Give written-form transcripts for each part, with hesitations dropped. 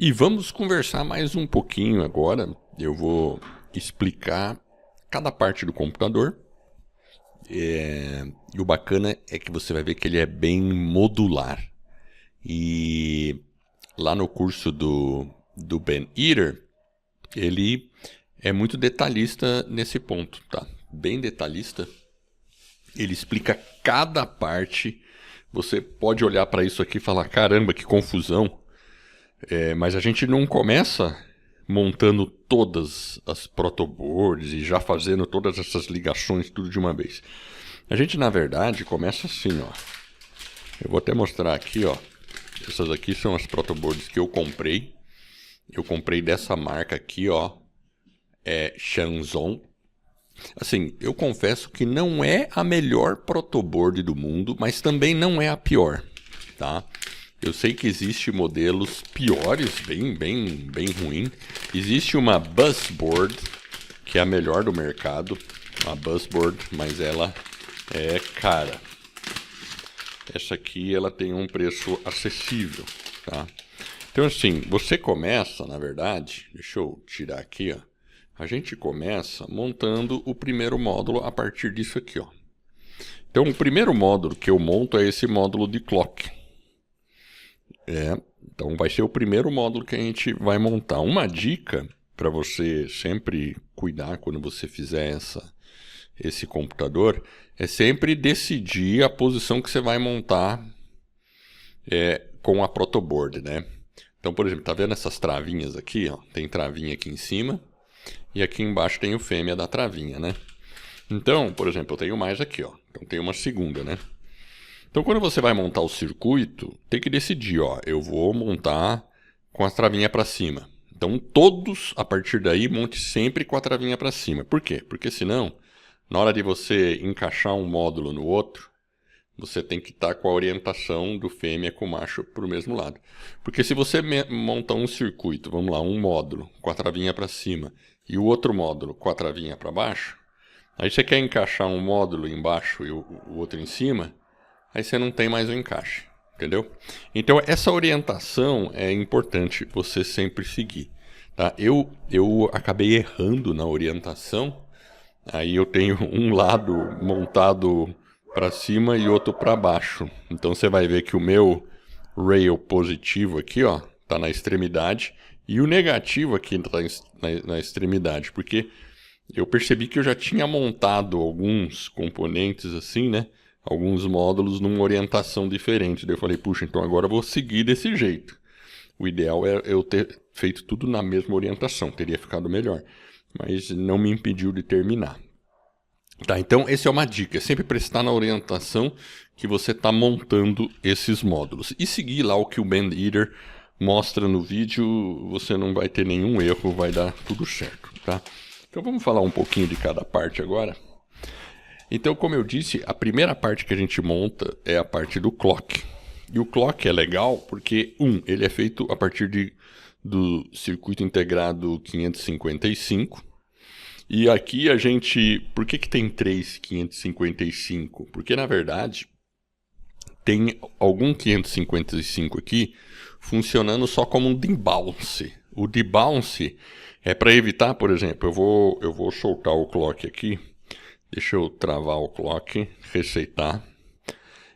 E vamos conversar mais um pouquinho agora. Eu vou explicar cada parte do computador. E o bacana é que você vai ver que ele é bem modular. E lá no curso do Ben Eater, ele é muito detalhista nesse ponto, tá? Bem detalhista. Ele explica cada parte. Você pode olhar para isso aqui e falar, caramba, que confusão. Mas a gente não começa montando todas as protoboards e já fazendo todas essas ligações tudo de uma vez. A gente, na verdade, começa assim, ó. Eu vou até mostrar aqui, ó. Essas aqui são as protoboards que eu comprei. Eu comprei dessa marca aqui, ó. É Shanzon. Assim, eu confesso que não é a melhor protoboard do mundo, mas também não é a pior, tá? Eu sei que existe modelos piores, bem ruim. Existe uma Buzzboard, que é a melhor do mercado. Uma Buzzboard, mas ela é cara. Essa aqui, ela tem um preço acessível, tá? Então, assim, você começa, na verdade... Deixa eu tirar aqui, ó. A gente começa montando o primeiro módulo a partir disso aqui, ó. Então, o primeiro módulo que eu monto é esse módulo de clock. Então vai ser o primeiro módulo que a gente vai montar. Uma dica para você sempre cuidar quando você fizer esse computador é sempre decidir a posição que você vai montar com a protoboard, né? Então, por exemplo, tá vendo essas travinhas aqui, ó? Tem travinha aqui em cima e aqui embaixo tem o fêmea da travinha, né? Então, por exemplo, eu tenho mais aqui, ó. Então tem uma segunda, né? Então, quando você vai montar o circuito, tem que decidir, ó, eu vou montar com a travinha para cima. Então, todos, a partir daí, monte sempre com a travinha para cima. Por quê? Porque senão, na hora de você encaixar um módulo no outro, você tem que estar com a orientação do fêmea com o macho para o mesmo lado. Porque se você montar um circuito, vamos lá, um módulo com a travinha para cima e o outro módulo com a travinha para baixo, aí você quer encaixar um módulo embaixo e o outro em cima, aí você não tem mais o encaixe, entendeu? Então, essa orientação é importante você sempre seguir, tá? Eu acabei errando na orientação, aí eu tenho um lado montado para cima e outro para baixo. Então, você vai ver que o meu rail positivo aqui, ó, tá na extremidade e o negativo aqui tá na extremidade, porque eu percebi que eu já tinha montado alguns componentes assim, né? Alguns módulos numa orientação diferente. Daí eu falei, puxa, então agora eu vou seguir desse jeito. O ideal é eu ter feito tudo na mesma orientação, teria ficado melhor. Mas não me impediu de terminar. Tá, então essa é uma dica, é sempre prestar na orientação que você está montando esses módulos. E seguir lá o que o Ben Eater mostra no vídeo, você não vai ter nenhum erro, vai dar tudo certo, tá? Então vamos falar um pouquinho de cada parte agora. Então, como eu disse, a primeira parte que a gente monta é a parte do clock. E o clock é legal porque, ele é feito a partir do circuito integrado 555. E aqui a gente... Por que tem 3 555? Porque, na verdade, tem algum 555 aqui funcionando só como um debounce. O debounce é para evitar, por exemplo, eu vou soltar o clock aqui. Deixa eu travar o clock, receitar.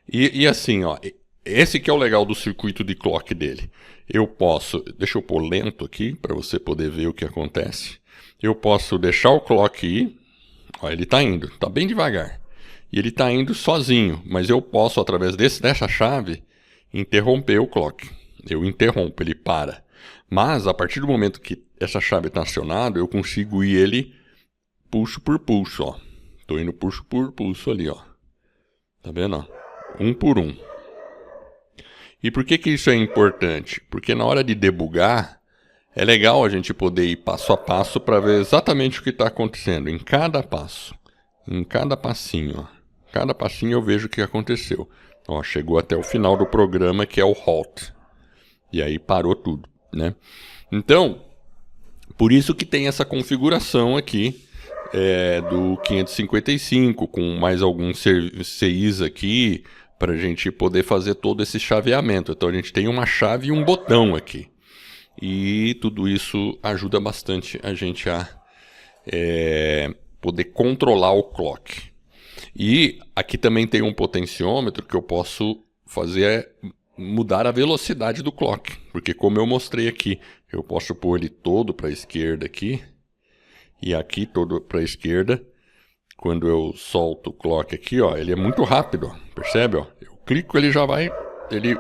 E assim, ó, esse que é o legal do circuito de clock dele. Eu posso, deixa eu pôr lento aqui, para você poder ver o que acontece. Eu posso deixar o clock ir, ó, ele está indo, está bem devagar. E ele está indo sozinho, mas eu posso, através dessa chave, interromper o clock. Eu interrompo, ele para. Mas, a partir do momento que essa chave está acionada, eu consigo ir ele pulso por pulso, ó. Tô indo pulso por pulso ali, ó. Tá vendo, ó? Um por um. E por que isso é importante? Porque na hora de debugar, é legal a gente poder ir passo a passo para ver exatamente o que está acontecendo em cada passo. Em cada passinho, ó. Cada passinho eu vejo o que aconteceu. Ó, chegou até o final do programa, que é o halt. E aí parou tudo, né? Então, por isso que tem essa configuração aqui, do 555, com mais alguns CIs aqui, para a gente poder fazer todo esse chaveamento. Então a gente tem uma chave e um botão aqui. e tudo isso ajuda bastante a gente a poder controlar o clock. E aqui também tem um potenciômetro que eu posso fazer mudar a velocidade do clock, porque como eu mostrei aqui, eu posso pôr ele todo para a esquerda aqui, e aqui todo para a esquerda. Quando eu solto o clock aqui, ó, ele é muito rápido, ó, percebe? Ó? Eu clico, ele já vai,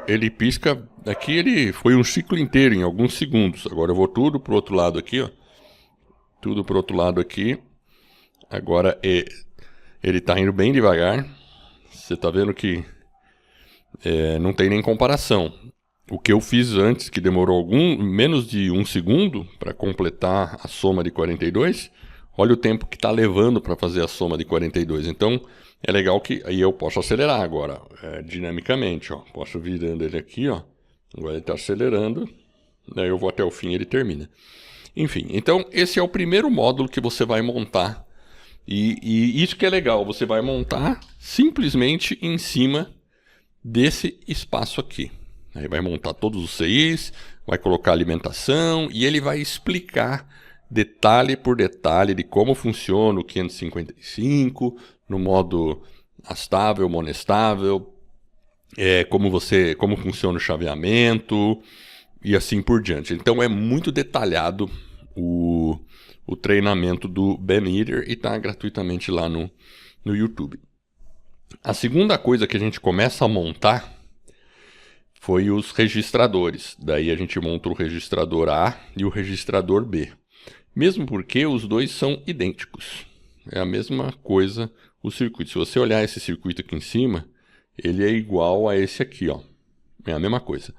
ele pisca, aqui ele foi um ciclo inteiro, em alguns segundos. Agora eu vou tudo pro outro lado aqui, ó, tudo pro outro lado aqui. Agora ele tá indo bem devagar, você tá vendo que não tem nem comparação. O que eu fiz antes, que demorou menos de um segundo para completar a soma de 42, olha o tempo que está levando para fazer a soma de 42. Então, é legal que aí eu posso acelerar agora, dinamicamente. Ó. Posso virando ele aqui, ó. Agora ele está acelerando. Daí eu vou até o fim e ele termina. Enfim, então esse é o primeiro módulo que você vai montar. E isso que é legal, você vai montar simplesmente em cima desse espaço aqui. Aí vai montar todos os CIs, vai colocar alimentação e ele vai explicar detalhe por detalhe de como funciona o 555, no modo astável, monestável, como funciona o chaveamento e assim por diante. Então é muito detalhado o treinamento do BEM-Eater e está gratuitamente lá no YouTube. A segunda coisa que a gente começa a montar foi os registradores. Daí a gente monta o registrador A e o registrador B. Mesmo porque os dois são idênticos. É a mesma coisa o circuito. Se você olhar esse circuito aqui em cima, ele é igual a esse aqui, ó. É a mesma coisa.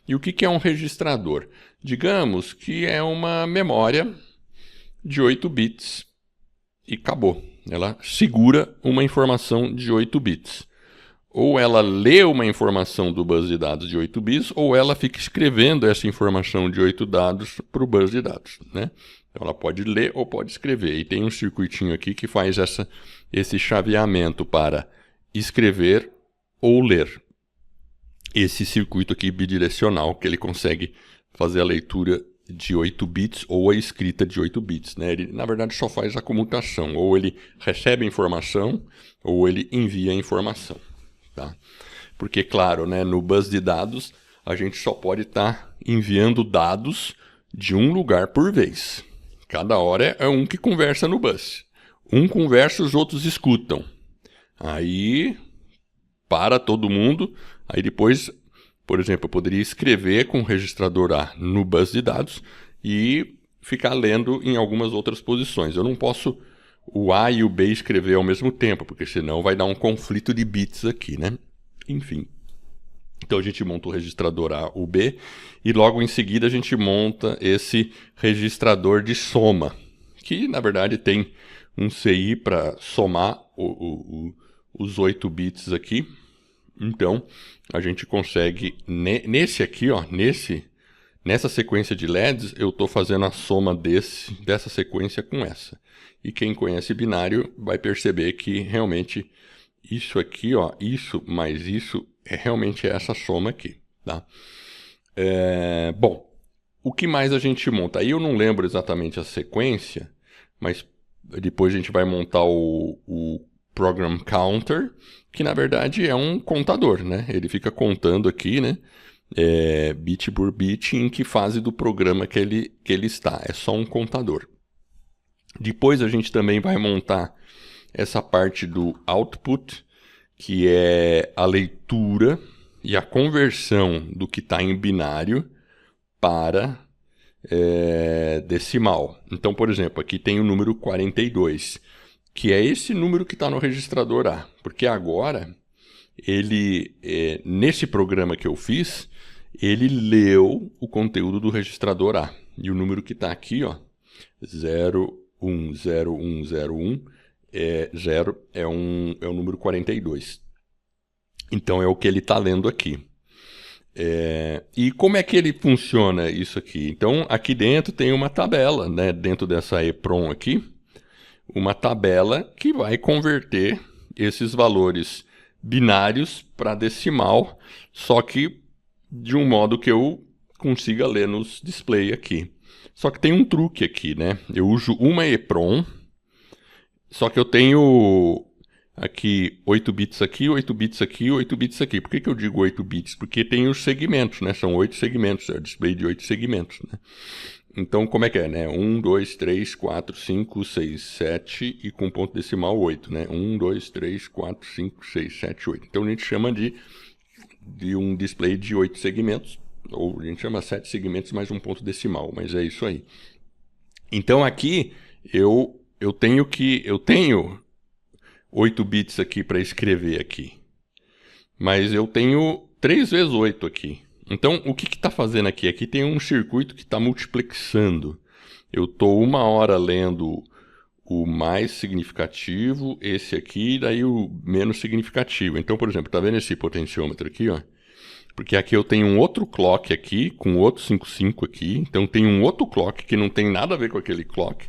E o que é um registrador? Digamos que é uma memória de 8 bits e acabou. Ela segura uma informação de 8 bits. Ou ela lê uma informação do bus de dados de 8 bits, ou ela fica escrevendo essa informação de 8 dados para o bus de dados, né? Então ela pode ler ou pode escrever. E tem um circuitinho aqui que faz esse chaveamento para escrever ou ler. Esse circuito aqui bidirecional, que ele consegue fazer a leitura de 8 bits ou a escrita de 8 bits, né? Ele, na verdade, só faz a comutação. Ou ele recebe a informação, ou ele envia a informação. Tá? Porque, claro, né, no bus de dados, a gente só pode estar enviando dados de um lugar por vez. Cada hora é um que conversa no bus. Um conversa, os outros escutam. Aí, para todo mundo. Aí depois, por exemplo, eu poderia escrever com o registrador A no bus de dados e ficar lendo em algumas outras posições. Eu não posso o A e o B escrever ao mesmo tempo, porque senão vai dar um conflito de bits aqui, né? Enfim. Então a gente monta o registrador A, o B, e logo em seguida a gente monta esse registrador de soma, que na verdade tem um CI para somar os 8 bits aqui. Então a gente consegue, nesse aqui, ó, nessa sequência de LEDs, eu estou fazendo a soma dessa sequência com essa. E quem conhece binário vai perceber que realmente isso aqui, ó, isso mais isso, realmente é essa soma aqui, tá? Bom, o que mais a gente monta? Aí eu não lembro exatamente a sequência, mas depois a gente vai montar o Program Counter, que na verdade é um contador, né? Ele fica contando aqui, né? Bit por bit em que fase do programa que ele está. É só um contador. Depois a gente também vai montar essa parte do output, que é a leitura e a conversão do que está em binário para decimal. Então, por exemplo, aqui tem o número 42, que é esse número que está no registrador A. Porque agora, nesse programa que eu fiz, ele leu o conteúdo do registrador A. E o número que está aqui, ó, 010101, 0 é o número 42. Então é o que ele está lendo aqui. E como é que ele funciona isso aqui? Então aqui dentro tem uma tabela, né? Dentro dessa EPROM aqui, uma tabela que vai converter esses valores binários para decimal, só que de um modo que eu consiga ler nos display aqui. Só que tem um truque aqui, né? Eu uso uma EEPROM, só que eu tenho aqui 8 bits aqui, 8 bits aqui, 8 bits aqui. Por que eu digo 8 bits? Porque tem os segmentos, né? São 8 segmentos, é o display de 8 segmentos, né? Então, como é que é, né? 1, 2, 3, 4, 5, 6, 7 e com ponto decimal 8, né? 1, 2, 3, 4, 5, 6, 7, 8. Então, a gente chama de um display de 8 segmentos, ou a gente chama 7 segmentos mais um ponto decimal, mas é isso aí. Então, aqui, eu tenho 8 bits aqui para escrever aqui, mas eu tenho 3 vezes 8 aqui. Então, o que está fazendo aqui? Aqui tem um circuito que está multiplexando. Eu estou 1 hora lendo o mais significativo, esse aqui, e daí o menos significativo. Então, por exemplo, está vendo esse potenciômetro aqui, ó? Porque aqui eu tenho um outro clock aqui, com outro 55 aqui. Então, tem um outro clock que não tem nada a ver com aquele clock.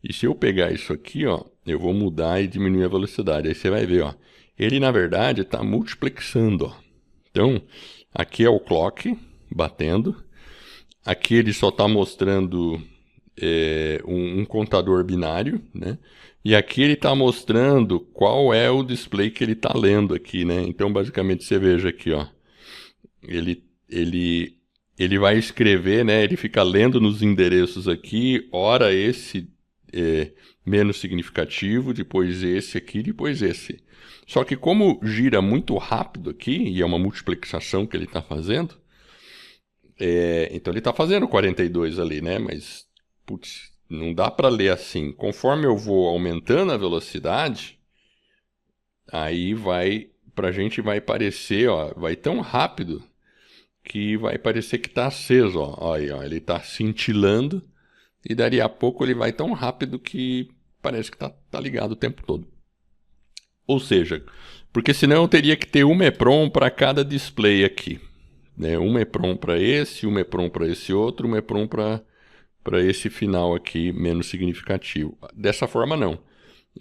E se eu pegar isso aqui, ó, eu vou mudar e diminuir a velocidade. Aí você vai ver, ó, ele na verdade está multiplexando, ó. Então, aqui é o clock batendo. Aqui ele só está mostrando um contador binário, né? E aqui ele está mostrando qual é o display que ele está lendo aqui, né? Então, basicamente, você veja aqui, ó, ele vai escrever, né? Ele fica lendo nos endereços aqui, ora esse menos significativo, depois esse aqui, depois esse. Só que como gira muito rápido aqui, e é uma multiplexação que ele está fazendo, então ele está fazendo 42 ali, né? Mas, putz, não dá para ler assim. Conforme eu vou aumentando a velocidade, aí pra gente vai parecer, ó, vai tão rápido que vai parecer que está aceso, ó. Aí, ó, ele está cintilando e dali a pouco ele vai tão rápido que parece que tá ligado o tempo todo. Ou seja, porque senão eu teria que ter uma EEPROM para cada display aqui, né? Uma EEPROM para esse, uma EEPROM para esse outro, uma EEPROM para esse final aqui menos significativo. Dessa forma não.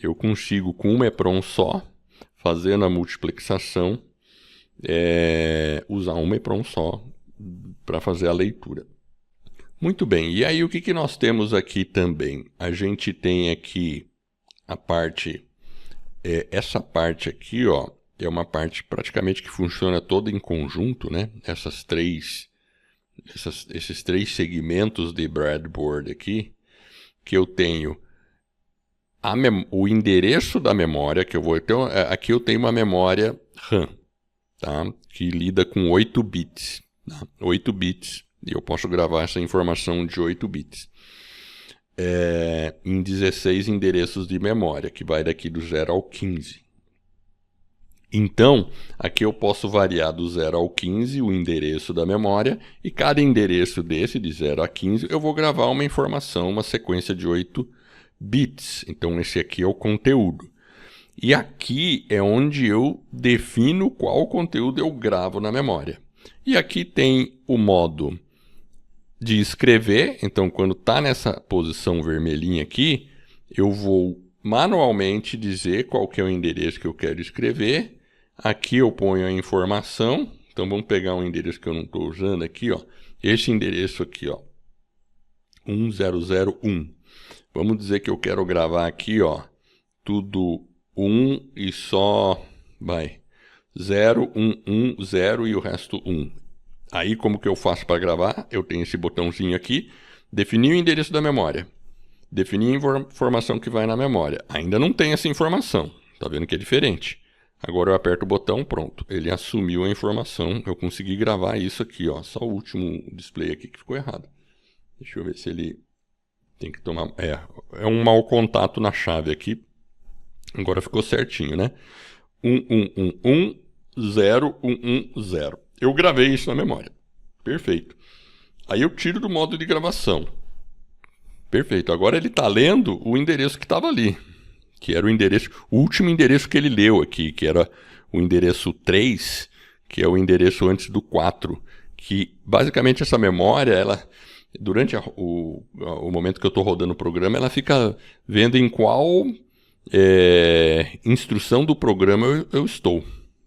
Eu consigo com uma EEPROM só, fazendo a multiplexação, usar uma EEPROM só para fazer a leitura. Muito bem, e aí o que nós temos aqui também? A gente tem aqui a parte, essa parte aqui, ó, é uma parte praticamente que funciona toda em conjunto, né? Esses três segmentos de breadboard aqui, que eu tenho o endereço da memória, que eu vou ter, aqui eu tenho uma memória RAM, tá? Que lida com 8 bits, tá? 8 bits. E eu posso gravar essa informação de 8 bits em 16 endereços de memória, que vai daqui do 0 ao 15. Então, aqui eu posso variar do 0 ao 15 o endereço da memória, e cada endereço desse, de 0 a 15, eu vou gravar uma informação, uma sequência de 8 bits. Então, esse aqui é o conteúdo. E aqui é onde eu defino qual conteúdo eu gravo na memória. E aqui tem o modo de escrever. Então, quando está nessa posição vermelhinha aqui, eu vou manualmente dizer qual que é o endereço que eu quero escrever. Aqui eu ponho a informação. Então, vamos pegar um endereço que eu não estou usando aqui, ó. Esse endereço aqui, ó, 1001. Vamos dizer que eu quero gravar aqui, ó, tudo 1 e só, 0, 1, 1, 0 e o resto 1. Aí, como que eu faço para gravar? Eu tenho esse botãozinho aqui, definir o endereço da memória, definir a informação que vai na memória. Ainda não tem essa informação, tá vendo que é diferente. Agora eu aperto o botão, pronto, ele assumiu a informação, eu consegui gravar isso aqui, ó, só o último display aqui que ficou errado. Deixa eu ver se ele tem que tomar... É um mau contato na chave aqui, agora ficou certinho, né? 11110110. Eu gravei isso na memória. Perfeito. Aí eu tiro do modo de gravação. Perfeito. Agora ele está lendo o endereço que estava ali, que era o último endereço que ele leu aqui, que era o endereço 3, que é o endereço antes do 4, que basicamente essa memória, ela, durante o momento que eu estou rodando o programa, ela fica vendo em qual instrução do programa eu estou.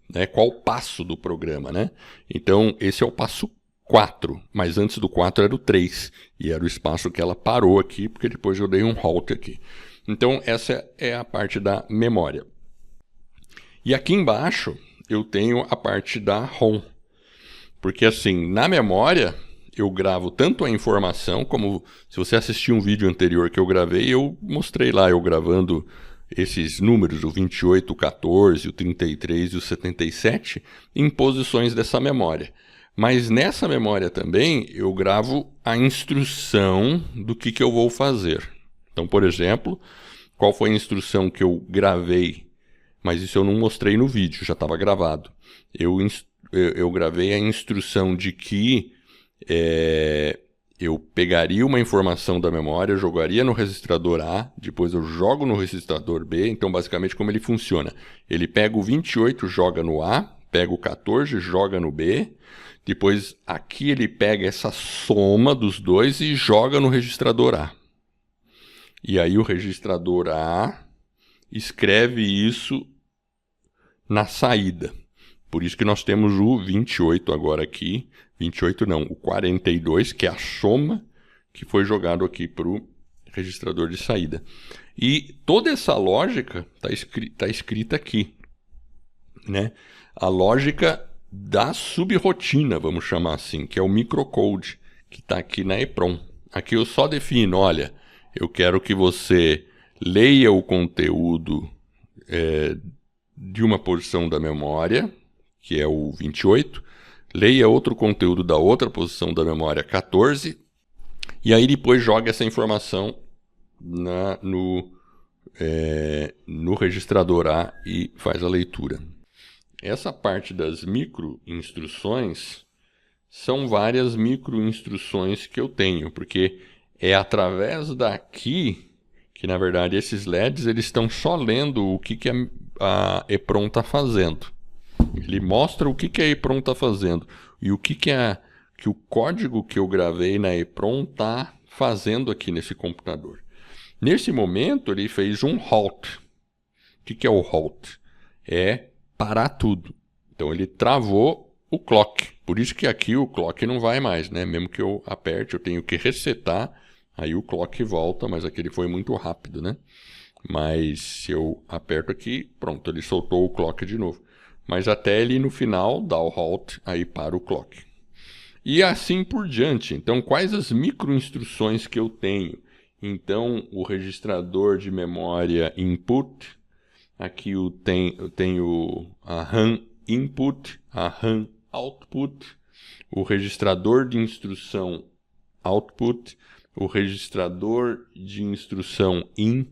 Né, qual passo do programa, né? Então, esse é o passo 4, mas antes do 4 era o 3, e era o espaço que ela parou aqui, porque depois eu dei um halt aqui. Então essa é a parte da memória. E aqui embaixo eu tenho a parte da ROM, porque assim, na memória eu gravo tanto a informação, como se você assistir um vídeo anterior que eu gravei, eu mostrei lá eu gravando esses números, o 28, o 14, o 33 e o 77, em posições dessa memória. Mas nessa memória também eu gravo a instrução do que eu vou fazer. Então, por exemplo, qual foi a instrução que eu gravei? Mas isso eu não mostrei no vídeo, já estava gravado. Eu gravei a instrução de que eu pegaria uma informação da memória, jogaria no registrador A, depois eu jogo no registrador B. Então, basicamente, como ele funciona? Ele pega o 28, joga no A, pega o 14, joga no B. Depois, aqui ele pega essa soma dos dois e joga no registrador A. E aí o registrador A escreve isso na saída. Por isso que nós temos o 28 agora aqui. 28 não, o 42, que é a soma que foi jogado aqui para o registrador de saída. E toda essa lógica está escrita aqui, né? A lógica da subrotina, vamos chamar assim, que é o microcode, que está aqui na EPROM. Aqui eu só defino, olha, eu quero que você leia o conteúdo de uma posição da memória, que é o 28, leia outro conteúdo da outra posição da memória, 14, e aí depois joga essa informação no registrador A e faz a leitura. Essa parte das micro-instruções são várias micro-instruções que eu tenho, porque é através daqui que, na verdade, esses LEDs eles estão só lendo o que a EPROM está fazendo. Ele mostra o que a EPROM está fazendo e o que o código que eu gravei na EPROM está fazendo aqui nesse computador. Nesse momento, ele fez um halt. O que é o halt? É parar tudo. Então, ele travou o clock. Por isso que aqui o clock não vai mais, né? Mesmo que eu aperte, eu tenho que resetar, aí o clock volta, mas aqui ele foi muito rápido, né? Mas se eu aperto aqui, pronto, ele soltou o clock de novo. Mas até ele no final dá o halt, aí para o clock. E assim por diante. Então, quais as micro-instruções que eu tenho? Então, o registrador de memória input, aqui eu tenho a RAM input, a RAM output, o registrador de instrução output, o registrador de instrução in,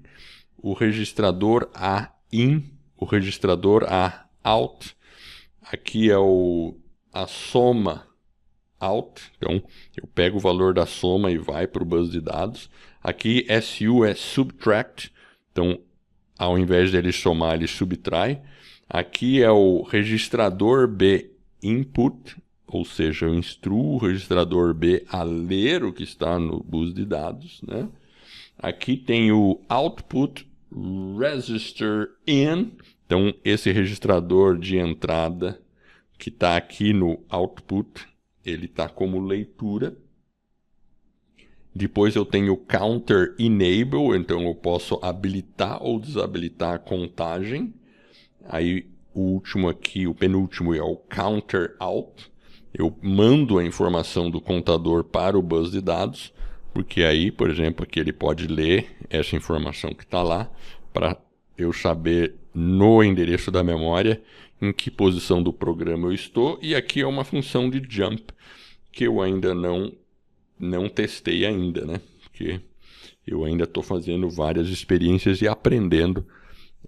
o registrador A in, o registrador A out, aqui é a soma out, então eu pego o valor da soma e vai para o bus de dados. Aqui SU é subtract, então ao invés de ele somar, ele subtrai. Aqui é o registrador B input, ou seja, eu instruo o registrador B a ler o que está no bus de dados, né? Aqui tem o output register in, então esse registrador de entrada que está aqui no output, ele está como leitura. Depois eu tenho counter enable, então eu posso habilitar ou desabilitar a contagem. Aí o último aqui, o penúltimo, é o counter out. Eu mando a informação do contador para o bus de dados, porque aí, por exemplo, aqui ele pode ler essa informação que está lá para eu saber no endereço da memória em que posição do programa eu estou. E aqui é uma função de jump que eu ainda não testei ainda, né? Porque eu ainda estou fazendo várias experiências e aprendendo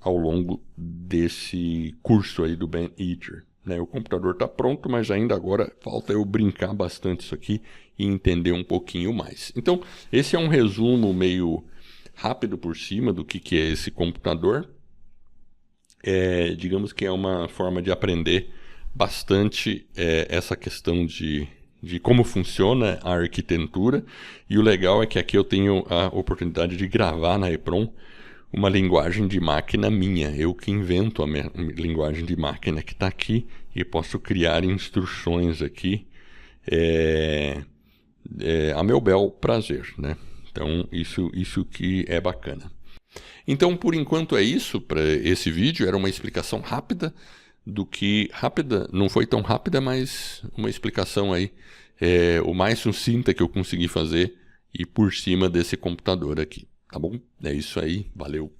ao longo desse curso aí do Ben Eater, né? O computador está pronto, mas ainda agora falta eu brincar bastante isso aqui e entender um pouquinho mais. Então, esse é um resumo meio rápido por cima do que é esse computador. Digamos que é uma forma de aprender bastante essa questão de como funciona a arquitetura. E o legal é que aqui eu tenho a oportunidade de gravar na EPROM uma linguagem de máquina minha. Eu que invento a minha linguagem de máquina que está aqui e posso criar instruções aqui a meu bel prazer, né? Então, isso que é bacana. Então, por enquanto é isso para esse vídeo. Era uma explicação rápida rápida, não foi tão rápida, mas uma explicação aí, o mais sucinta que eu consegui fazer e por cima desse computador aqui, tá bom? É isso aí, valeu!